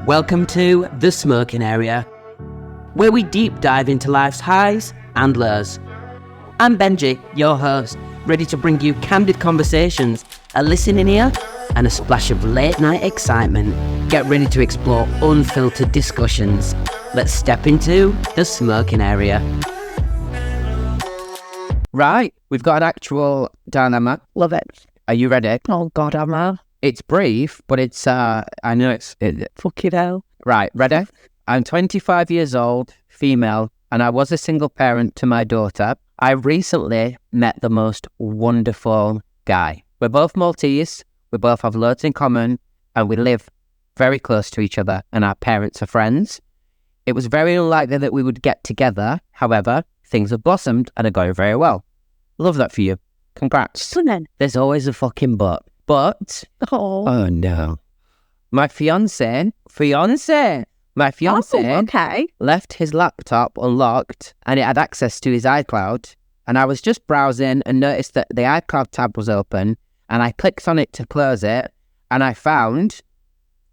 Welcome to The Smoking Area, where we deep dive into life's highs and lows. I'm Benji, your host, ready to bring you candid conversations, a listening ear, and a splash of late-night excitement. Get ready to explore unfiltered discussions. Let's step into The Smoking Area. Right, we've got an actual dilemma. Love it. Are you ready? Oh God, am I? It's brief, but it's, I know it's... Fucking hell. Right, ready? I'm 25 years old, female, and I was a single parent to my daughter. I recently met the most wonderful guy. We're both Maltese, we both have loads in common, and we live very close to each other, and our parents are friends. It was very unlikely that we would get together. However, things have blossomed and are going very well. Love that for you. Congrats. Stunning. There's always a fucking but. But, oh no. My fiancé Okay. left his laptop unlocked and it had access to his iCloud. And I was just browsing and noticed that the iCloud tab was open and I clicked on it to close it and I found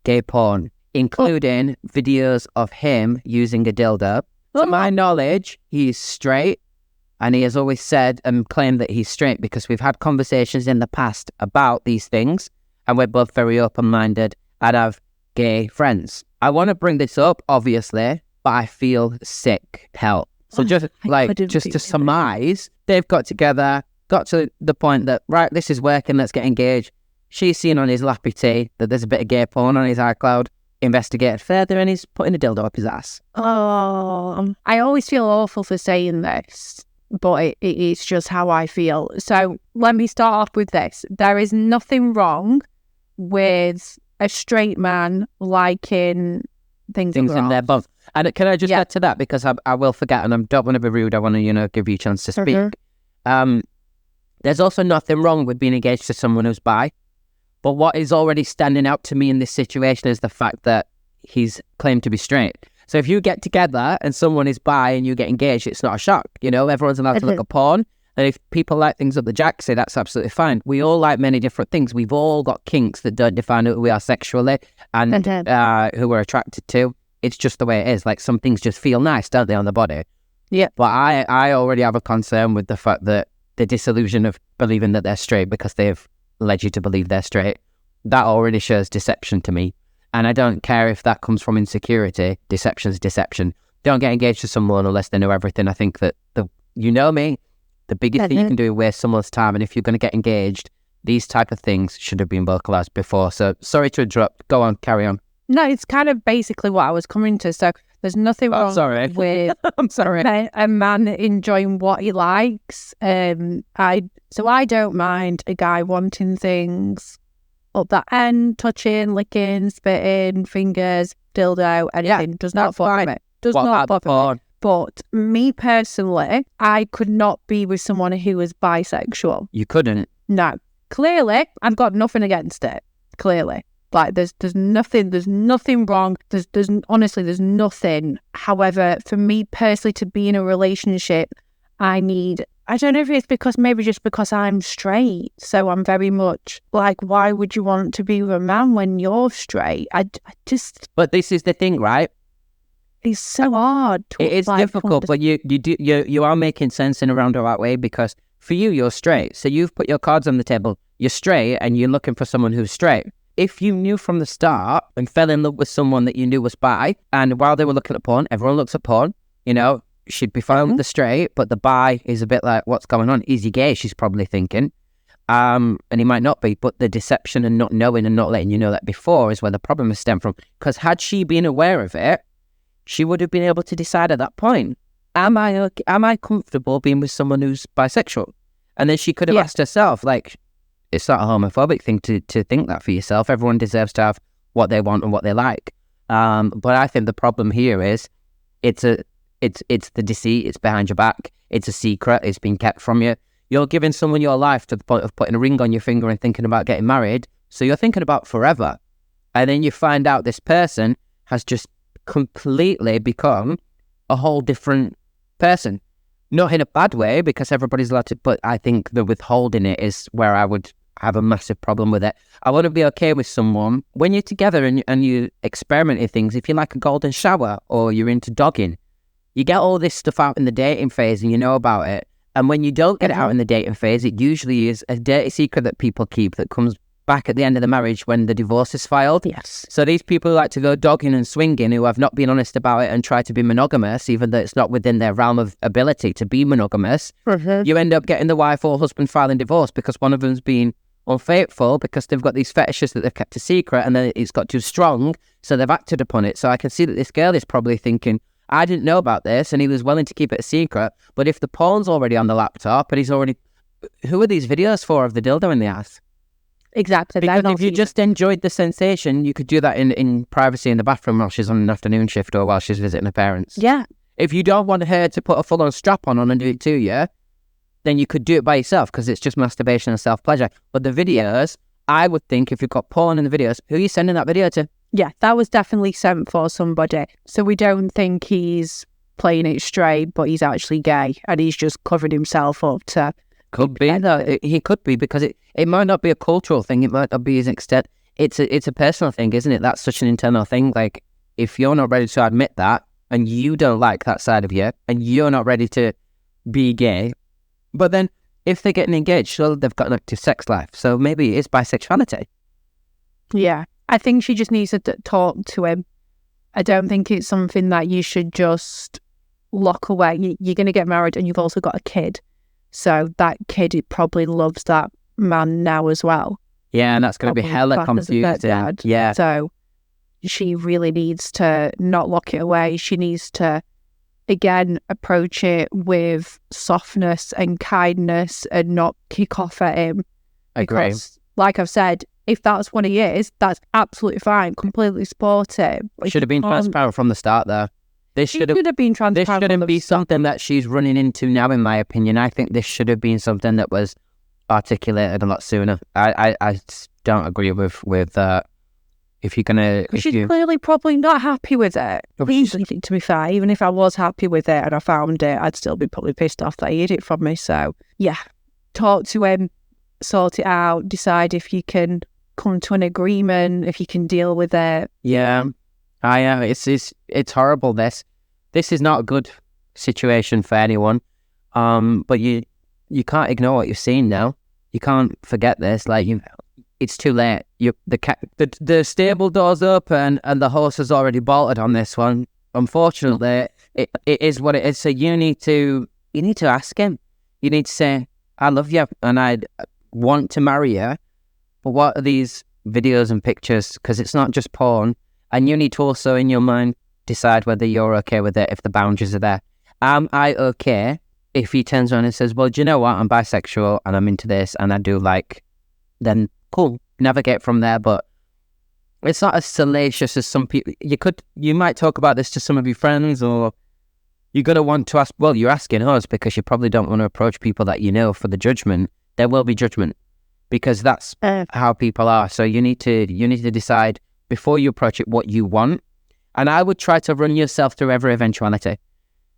gay porn, including videos of him using a dildo. To my knowledge, he's straight. And he has always said and claimed that he's straight because we've had conversations in the past about these things and we're both very open-minded and have gay friends. I want to bring this up, obviously, but I feel sick. Help. So just to surmise, they've got together, got to the point that, right, this is working, let's get engaged. She's seen on his lappy tea that there's a bit of gay porn on his iCloud, investigated further and he's putting a dildo up his ass. Oh, I always feel awful for saying this, but it's just how I feel. So let me start off with this. There is nothing wrong with a straight man liking things in their bum. And can I just add to that, because I will forget and I don't want to be rude, I want to, give you a chance to speak. There's also nothing wrong with being engaged to someone who's bi, but what is already standing out to me in this situation is the fact that he's claimed to be straight. So if you get together and someone is bi and you get engaged, it's not a shock. Everyone's allowed to look at porn. And if people like things up the jacksie, that's absolutely fine. We all like many different things. We've all got kinks that don't define who we are sexually and who we're attracted to. It's just the way it is. Like, some things just feel nice, don't they, on the body? Yeah. But I already have a concern with the fact that the disillusion of believing that they're straight because they've led you to believe they're straight, that already shows deception to me. And I don't care if that comes from insecurity. Deception's deception. Don't get engaged to someone unless they know everything. I think that me, the biggest thing you can do is waste someone's time. And if you're going to get engaged, these type of things should have been vocalized before. So sorry to interrupt. Go on, carry on. No, it's kind of basically what I was coming to. So there's nothing wrong with I'm sorry. A man enjoying what he likes. I don't mind a guy wanting things up that end, touching, licking, spitting, fingers, dildo, anything. Does not bother me. Does not bother me. But me personally, I could not be with someone who was bisexual. You couldn't? No. Clearly, I've got nothing against it. Clearly. Like, there's nothing wrong. There's honestly, there's nothing. However, for me personally to be in a relationship, I don't know if it's because I'm straight. So I'm very much like, why would you want to be with a man when you're straight? I just... But this is the thing, right? It's so hard. It is difficult, but you are making sense in a roundabout way, because for you, you're straight. So you've put your cards on the table. You're straight and you're looking for someone who's straight. If you knew from the start and fell in love with someone that you knew was bi, and while they were looking at porn, everyone looks at porn, she'd be fine with the straight, but the bi is a bit like, what's going on? Is he gay? She's probably thinking. And he might not be, but the deception and not knowing and not letting you know that before is where the problem has stemmed from. Because had she been aware of it, she would have been able to decide at that point, am I comfortable being with someone who's bisexual? And then she could have asked herself, like, it's not a homophobic thing to think that for yourself. Everyone deserves to have what they want and what they like. But I think the problem here is it's the deceit, it's behind your back, it's a secret, it's been kept from you. You're giving someone your life to the point of putting a ring on your finger and thinking about getting married. So you're thinking about forever. And then you find out this person has just completely become a whole different person. Not in a bad way, because everybody's allowed to, but I think the withholding it is where I would have a massive problem with it. I want to be okay with someone when you're together and you experiment in things. If you like a golden shower or you're into dogging, you get all this stuff out in the dating phase and you know about it. And when you don't get it out in the dating phase, it usually is a dirty secret that people keep that comes back at the end of the marriage when the divorce is filed. Yes. So these people who like to go dogging and swinging, who have not been honest about it and try to be monogamous, even though it's not within their realm of ability to be monogamous, you end up getting the wife or husband filing divorce because one of them's been unfaithful because they've got these fetishes that they've kept a secret and then it's got too strong, so they've acted upon it. So I can see that this girl is probably thinking, I didn't know about this, and he was willing to keep it a secret. But if the porn's already on the laptop and he's already... Who are these videos for of the dildo in the ass? Exactly. Because if you just enjoyed the sensation, you could do that in privacy in the bathroom while she's on an afternoon shift or while she's visiting her parents. Yeah. If you don't want her to put a full-on strap-on and do it to you, then you could do it by yourself because it's just masturbation and self-pleasure. But the videos, I would think if you've got porn in the videos, who are you sending that video to? Yeah, that was definitely sent for somebody. So we don't think he's playing it straight, but he's actually gay and he's just covered himself up to... Could be, though. He could be, because it might not be a cultural thing. It might not be his extent. It's a personal thing, isn't it? That's such an internal thing. Like, if you're not ready to admit that, and you don't like that side of you, and you're not ready to be gay, but then if they're getting engaged, well, they've got an active sex life. So maybe it is bisexuality. Yeah. I think she just needs to talk to him. I don't think it's something that you should just lock away. You're going to get married and you've also got a kid. So that kid, it probably loves that man now as well. Yeah, and that's going to be hella confusing. Yeah. So she really needs to not lock it away. She needs to, again, approach it with softness and kindness and not kick off at him. Agree. Because, like I've said, if that's what he is, that's absolutely fine. Completely support it. Should have been transparent from the start there. This should have been transparent. This shouldn't be something that she's running into now, in my opinion. I think this should have been something that was articulated a lot sooner. I don't agree with if you're gonna... She's clearly probably not happy with it. To be fair, even if I was happy with it and I found it, I'd still be probably pissed off that he hid it from me. So, yeah, talk to him, sort it out, decide if you can come to an agreement, if you can deal with it. Yeah, it's horrible. This is not a good situation for anyone. But you can't ignore what you've seen now. You can't forget this. Like, it's too late. The stable door's open and the horse has already bolted on this one. Unfortunately, it is what it is. So you need to ask him. You need to say, I love you and I want to marry you. But what are these videos and pictures? Because it's not just porn. And you need to also, in your mind, decide whether you're okay with it if the boundaries are there. Am I okay if he turns around and says, well, do you know what? I'm bisexual and I'm into this and I do like... Then cool, navigate from there. But it's not as salacious as some people. You might talk about this to some of your friends, or you're going to want to ask. Well, you're asking us because you probably don't want to approach people that you know for the judgment. There will be judgment because that's how people are. So you need to decide before you approach it what you want. And I would try to run yourself through every eventuality.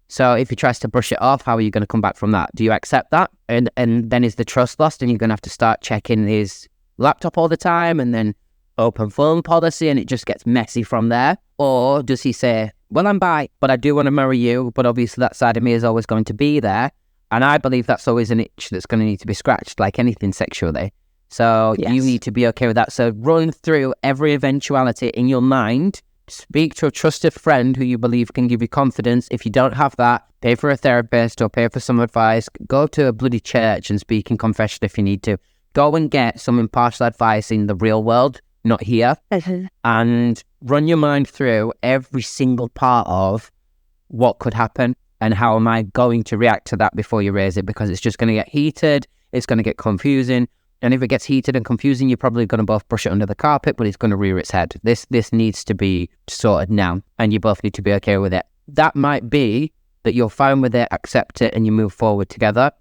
So if he tries to brush it off, how are you going to come back from that? Do you accept that? And then is the trust lost and you're going to have to start checking his laptop all the time and then open phone policy and it just gets messy from there? Or does he say, well, I'm bi, but I do want to marry you, but obviously that side of me is always going to be there. And I believe that's always an itch that's going to need to be scratched, like anything sexually. So yes. You need to be okay with that. So run through every eventuality in your mind. Speak to a trusted friend who you believe can give you confidence. If you don't have that, pay for a therapist or pay for some advice. Go to a bloody church and speak in confession if you need to. Go and get some impartial advice in the real world, not here. And run your mind through every single part of what could happen and how am I going to react to that before you raise it, because it's just going to get heated, it's going to get confusing. And if it gets heated and confusing, you're probably going to both brush it under the carpet, but it's going to rear its head. This needs to be sorted now, and you both need to be okay with it. That might be that you're fine with it, accept it, and you move forward together.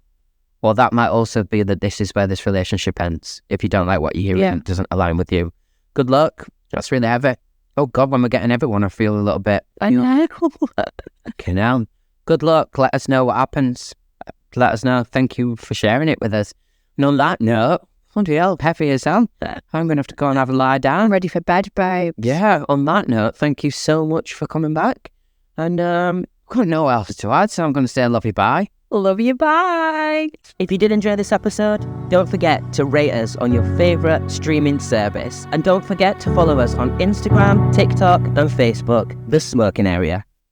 Or that might also be that this is where this relationship ends, if you don't like what you hear and it doesn't align with you. Good luck. That's really heavy. Oh, God, when we're getting everyone, I feel a little bit... I know. Okay, now. Good luck. Let us know what happens. Let us know. Thank you for sharing it with us. And on that note, Bloody hell, heavy as hell. I'm going to have to go and have a lie down. I'm ready for bed, babe. Yeah, on that note, thank you so much for coming back. And I've got no else to add, so I'm going to say love you, bye. Love you, bye. If you did enjoy this episode, don't forget to rate us on your favourite streaming service. And don't forget to follow us on Instagram, TikTok and Facebook, The Smoking Area.